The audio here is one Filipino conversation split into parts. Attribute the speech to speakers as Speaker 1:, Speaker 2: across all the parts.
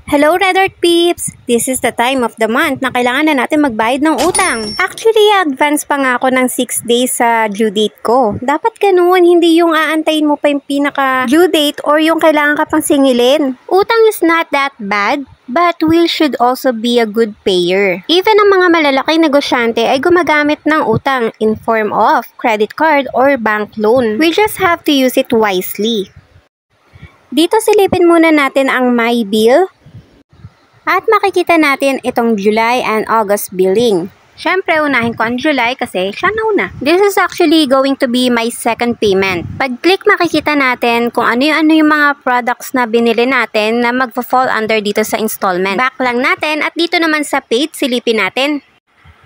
Speaker 1: Hello Red Earth Peeps! This is the time of the month na kailangan na natin magbayad ng utang. Actually, advance pa nga ako ng 6 days sa due date ko. Dapat ganun, hindi yung aantayin mo pa yung pinaka due date or yung kailangan ka pang singilin. Utang is not that bad, but we should also be a good payer. Even ang mga malalaking negosyante ay gumagamit ng utang in form of credit card or bank loan. We just have to use it wisely. Dito silipin muna natin ang My Bill. At makikita natin itong July and August billing. Siyempre, unahin ko ang July kasi siya nauna. This is actually going to be my second payment. Pag-click, makikita natin kung ano yung mga products na binili natin na magpo-fall under dito sa installment. Back lang natin at dito naman sa paid, silipin natin.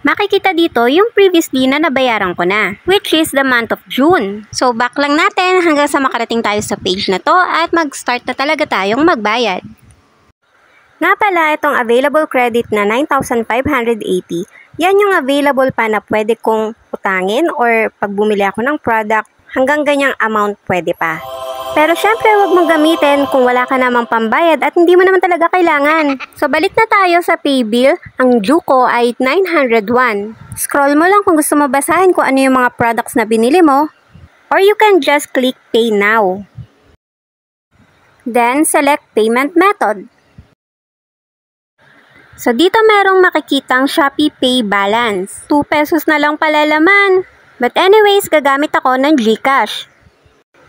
Speaker 1: Makikita dito yung previously na nabayaran ko na, which is the month of June. So, back lang natin hanggang sa makarating tayo sa page na to at mag-start na talaga tayong magbayad. Nga pala, itong available credit na 9,580, yan yung available pa na pwede kong utangin or pag bumili ako ng product, hanggang ganyang amount pwede pa. Pero syempre, huwag mong gamitin kung wala ka namang pambayad at hindi mo naman talaga kailangan. So, balik na tayo sa pay bill. Ang due ko ay 901. Scroll mo lang kung gusto mo basahin kung ano yung mga products na binili mo. Or you can just click Pay Now. Then, select Payment Method. So, dito merong makikitang Shopee Pay Balance. 2 pesos na lang pala laman. But anyways, gagamit ako ng GCash.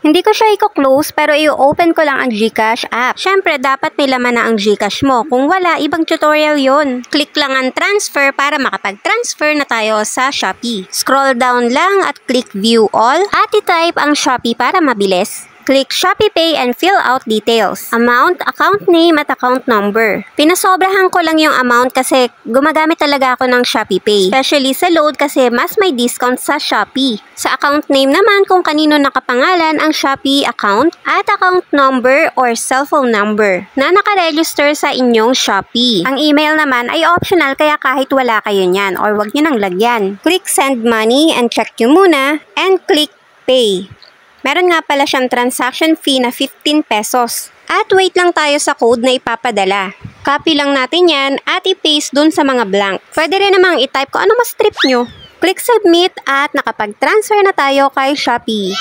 Speaker 1: Hindi ko siya i-close pero i-open ko lang ang GCash app. Siyempre, dapat may laman na ang GCash mo. Kung wala, ibang tutorial yon. Click lang ang transfer para makapag-transfer na tayo sa Shopee. Scroll down lang at click View All at i-type ang Shopee para mabilis. Click Shopee Pay and fill out details. Amount, account name at account number. Pinasobrahan ko lang yung amount kasi gumagamit talaga ako ng Shopee Pay. Especially sa load kasi mas may discount sa Shopee. Sa account name naman kung kanino nakapangalan ang Shopee account at account number or cellphone number na nakaregister sa inyong Shopee. Ang email naman ay optional kaya kahit wala kayo niyan or wag nyo nang lagyan. Click Send Money and check nyo muna and click Pay. Meron nga pala siyang transaction fee na 15 pesos. At wait lang tayo sa code na ipapadala. Copy lang natin yan at i-paste dun sa mga blank. Pwede rin namang i-type kung ano mas trip nyo. Click Submit at nakapag-transfer na tayo kay Shopee.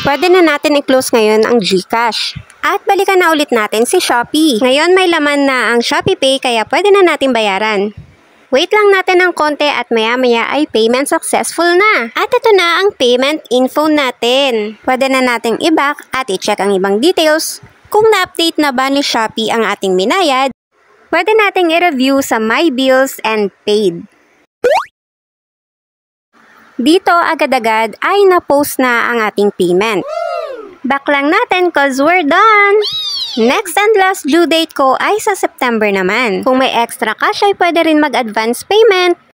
Speaker 1: Pwede na natin i-close ngayon ang GCash. At balikan na ulit natin si Shopee. Ngayon may laman na ang Shopee Pay kaya pwede na natin bayaran. Wait lang natin ng konti at maya-maya ay payment successful na. At ito na ang payment info natin. Pwede na nating i-back at i-check ang ibang details. Kung na-update na ba ni Shopee ang ating binayad, pwede nating i-review sa My Bills and Paid. Dito agad-agad ay na-post na ang ating payment. Back lang natin cause we're done! Next and last due date ko ay sa September naman. Kung may extra cash ay pwede rin mag-advance payment.